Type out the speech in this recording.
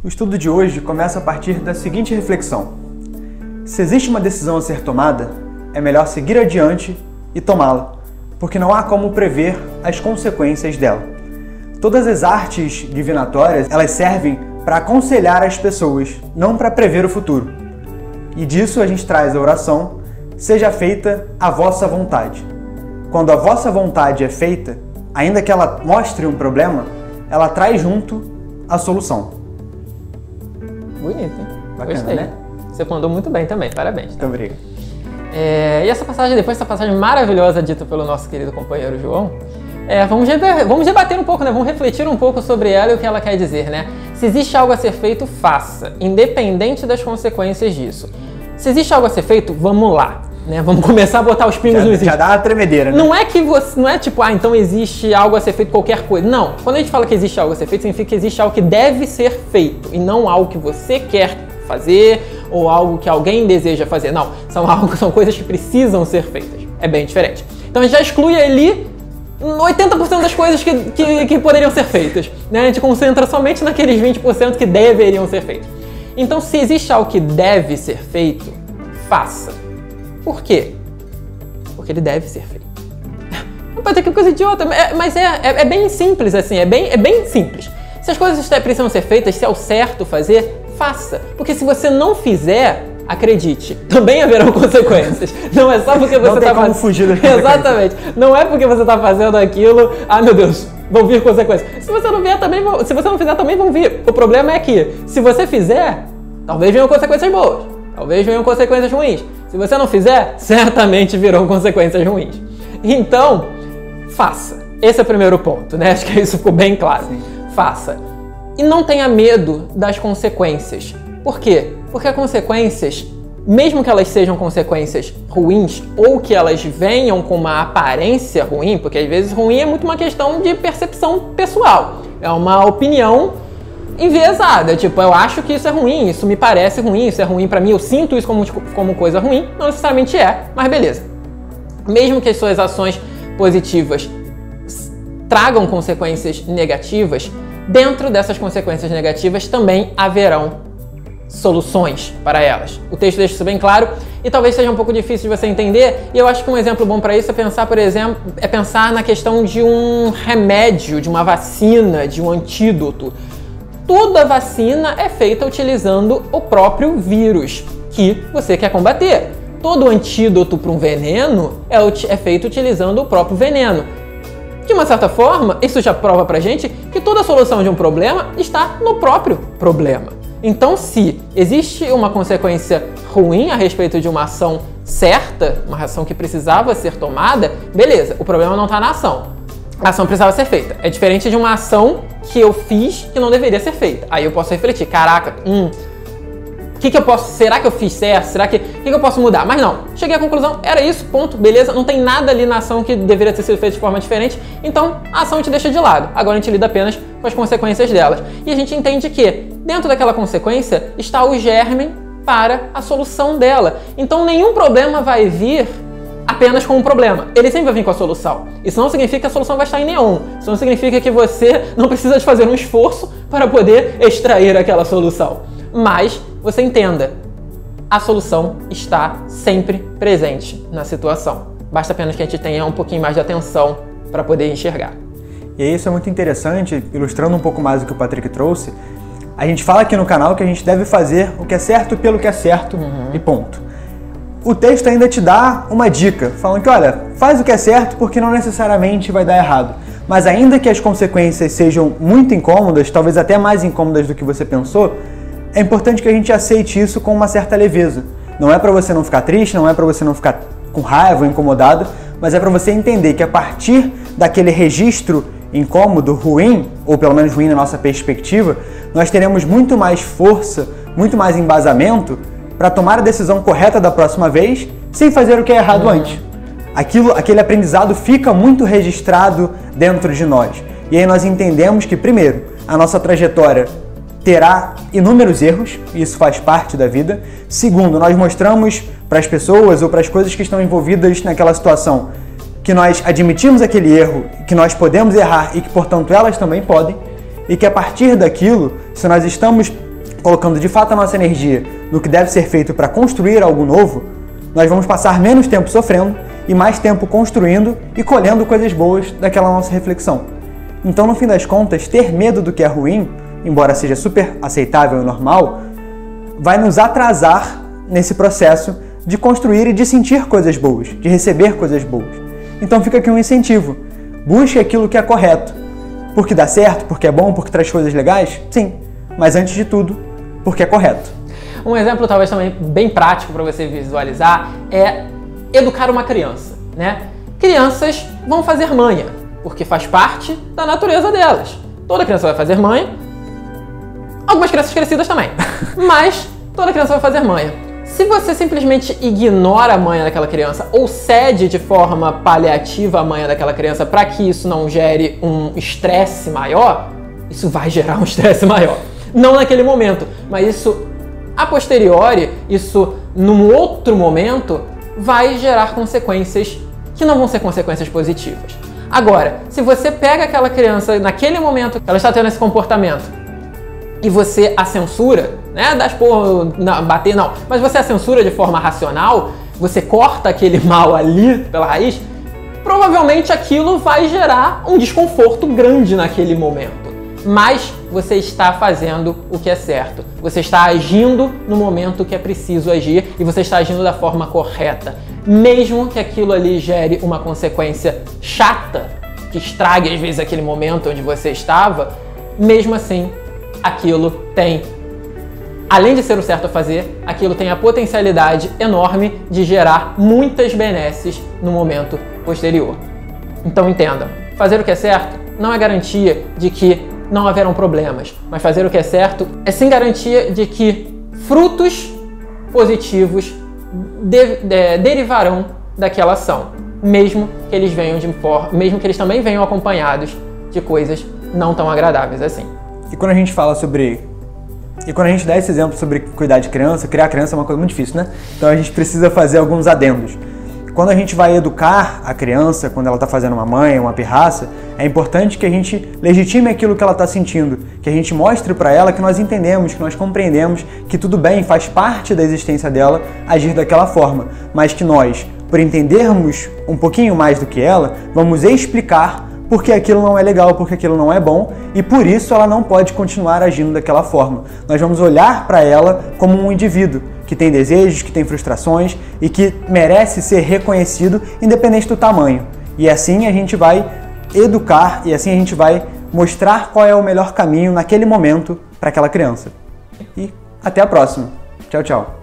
O estudo de hoje começa a partir da seguinte reflexão: se existe uma decisão a ser tomada, é melhor seguir adiante e tomá-la, porque não há como prever as consequências dela. Todas as artes divinatórias, elas servem para aconselhar as pessoas, não para prever o futuro. E disso a gente traz a oração: seja feita a vossa vontade. Quando a vossa vontade é feita, ainda que ela mostre um problema, ela traz junto a solução. Bonito, hein? Bacana, Gostei. né? Você mandou muito bem também, parabéns. Muito obrigado. E essa passagem, depois dessa passagem maravilhosa dita pelo nosso querido companheiro João, vamos debater um pouco, né? Vamos refletir um pouco sobre ela e o que ela quer dizer, né? Se existe algo a ser feito, faça, independente das consequências disso. Se existe algo a ser feito, vamos lá, né? Vamos começar a botar os pingos nos is. Já dá uma tremedeira, né? Não é que você, não é tipo, então existe algo a ser feito qualquer coisa. Não, quando a gente fala que existe algo a ser feito, significa que existe algo que deve ser feito e não algo que você quer fazer ou algo que alguém deseja fazer. Não, são coisas que precisam ser feitas. É bem diferente. Então a gente já exclui ali 80% das coisas que poderiam ser feitas, né? A gente concentra somente naqueles 20% que deveriam ser feitos. Então, se existe algo que deve ser feito, faça. Por quê? Porque ele deve ser feito. Não pode ser que coisa idiota, mas é bem simples assim, é bem simples. Se as coisas precisam ser feitas, se é o certo fazer, faça. Porque se você não fizer, acredite, também haverão consequências. Não é só porque você está fazendo. Fugir das Exatamente. Não é porque você está fazendo aquilo, meu Deus, vão vir consequências. Se você não fizer, também vão vir. O problema é que, se você fizer, talvez venham consequências boas, talvez venham consequências ruins. Se você não fizer, certamente virão consequências ruins. Então, faça. Esse é o primeiro ponto, né? Acho que isso ficou bem claro. Sim. Faça. E não tenha medo das consequências. Por quê? Porque as consequências, mesmo que elas sejam consequências ruins ou que elas venham com uma aparência ruim, porque às vezes ruim é muito uma questão de percepção pessoal. É uma opinião enviesada, tipo, eu acho que isso é ruim, isso me parece ruim, isso é ruim pra mim, eu sinto isso como coisa ruim, não necessariamente é, mas beleza. Mesmo que as suas ações positivas tragam consequências negativas, dentro dessas consequências negativas também haverão soluções para elas. O texto deixa isso bem claro e talvez seja um pouco difícil de você entender, e eu acho que um exemplo bom para isso é pensar, por exemplo, na questão de um remédio, de uma vacina, de um antídoto. Toda vacina é feita utilizando o próprio vírus que você quer combater. Todo antídoto para um veneno é feito utilizando o próprio veneno. De uma certa forma, isso já prova pra gente que toda solução de um problema está no próprio problema. Então, se existe uma consequência ruim a respeito de uma ação certa, uma ação que precisava ser tomada, beleza, o problema não está na ação. A ação precisava ser feita. É diferente de uma ação que eu fiz que não deveria ser feita. Aí eu posso refletir, caraca, que eu posso, será que eu fiz certo? Será que eu posso mudar? Mas não, cheguei à conclusão, era isso, ponto, beleza, não tem nada ali na ação que deveria ter sido feito de forma diferente, então a ação a gente deixa de lado, agora a gente lida apenas com as consequências delas. E a gente entende que dentro daquela consequência está o germe para a solução dela. Então nenhum problema vai vir apenas com um problema, ele sempre vai vir com a solução. Isso não significa que a solução vai estar em neon, isso não significa que você não precisa de fazer um esforço para poder extrair aquela solução. Mas você entenda, a solução está sempre presente na situação. Basta apenas que a gente tenha um pouquinho mais de atenção para poder enxergar. E isso é muito interessante, ilustrando um pouco mais o que o Patrick trouxe. A gente fala aqui no canal que a gente deve fazer o que é certo pelo que é certo e ponto. O texto ainda te dá uma dica, falando que, olha, faz o que é certo porque não necessariamente vai dar errado. Mas ainda que as consequências sejam muito incômodas, talvez até mais incômodas do que você pensou, é importante que a gente aceite isso com uma certa leveza. Não é para você não ficar triste, não é para você não ficar com raiva ou incomodado, mas é para você entender que a partir daquele registro incômodo, ruim, ou pelo menos ruim na nossa perspectiva, nós teremos muito mais força, muito mais embasamento para tomar a decisão correta da próxima vez, sem fazer o que é errado antes. Aquele aprendizado fica muito registrado dentro de nós. E aí nós entendemos que, primeiro, a nossa trajetória terá inúmeros erros, e isso faz parte da vida. Segundo, nós mostramos para as pessoas ou para as coisas que estão envolvidas naquela situação que nós admitimos aquele erro, que nós podemos errar e que, portanto, elas também podem, e que a partir daquilo, se nós estamos colocando de fato a nossa energia no que deve ser feito para construir algo novo, nós vamos passar menos tempo sofrendo e mais tempo construindo e colhendo coisas boas daquela nossa reflexão. Então, no fim das contas, ter medo do que é ruim, embora seja super aceitável e normal, vai nos atrasar nesse processo de construir e de sentir coisas boas, de receber coisas boas. Então fica aqui um incentivo. Busque aquilo que é correto. Porque dá certo, porque é bom, porque traz coisas legais? Sim. Mas antes de tudo, porque é correto. Um exemplo talvez também bem prático para você visualizar é educar uma criança, né? Crianças vão fazer manha, porque faz parte da natureza delas. Toda criança vai fazer manha. Algumas crianças crescidas também. Mas toda criança vai fazer manha. Se você simplesmente ignora a manha daquela criança ou cede de forma paliativa a manha daquela criança para que isso não gere um estresse maior, isso vai gerar um estresse maior. Não naquele momento, mas isso a posteriori, isso num outro momento, vai gerar consequências que não vão ser consequências positivas. Agora, se você pega aquela criança naquele momento que ela está tendo esse comportamento e você a censura, né, dá esporro, não, bater não, mas você a censura de forma racional, você corta aquele mal ali pela raiz, provavelmente aquilo vai gerar um desconforto grande naquele momento. Mas você está fazendo o que é certo. Você está agindo no momento que é preciso agir e você está agindo da forma correta. Mesmo que aquilo ali gere uma consequência chata, que estrague às vezes aquele momento onde você estava, mesmo assim, aquilo tem, além de ser o certo a fazer, aquilo tem a potencialidade enorme de gerar muitas benesses no momento posterior. Então entendam, fazer o que é certo não é garantia de que não haverão problemas, mas fazer o que é certo é sim garantia de que frutos positivos derivarão daquela ação, mesmo que eles também venham acompanhados de coisas não tão agradáveis assim. E quando a gente fala quando a gente dá esse exemplo sobre cuidar de criança, criar criança é uma coisa muito difícil, né? Então a gente precisa fazer alguns adendos. Quando a gente vai educar a criança, quando ela está fazendo uma manha, uma pirraça, é importante que a gente legitime aquilo que ela está sentindo, que a gente mostre para ela que nós entendemos, que nós compreendemos, que tudo bem, faz parte da existência dela agir daquela forma, mas que nós, por entendermos um pouquinho mais do que ela, vamos explicar porque aquilo não é legal, porque aquilo não é bom e por isso ela não pode continuar agindo daquela forma. Nós vamos olhar para ela como um indivíduo que tem desejos, que tem frustrações e que merece ser reconhecido independente do tamanho. E assim a gente vai educar e assim a gente vai mostrar qual é o melhor caminho naquele momento para aquela criança. E até a próxima. Tchau, tchau.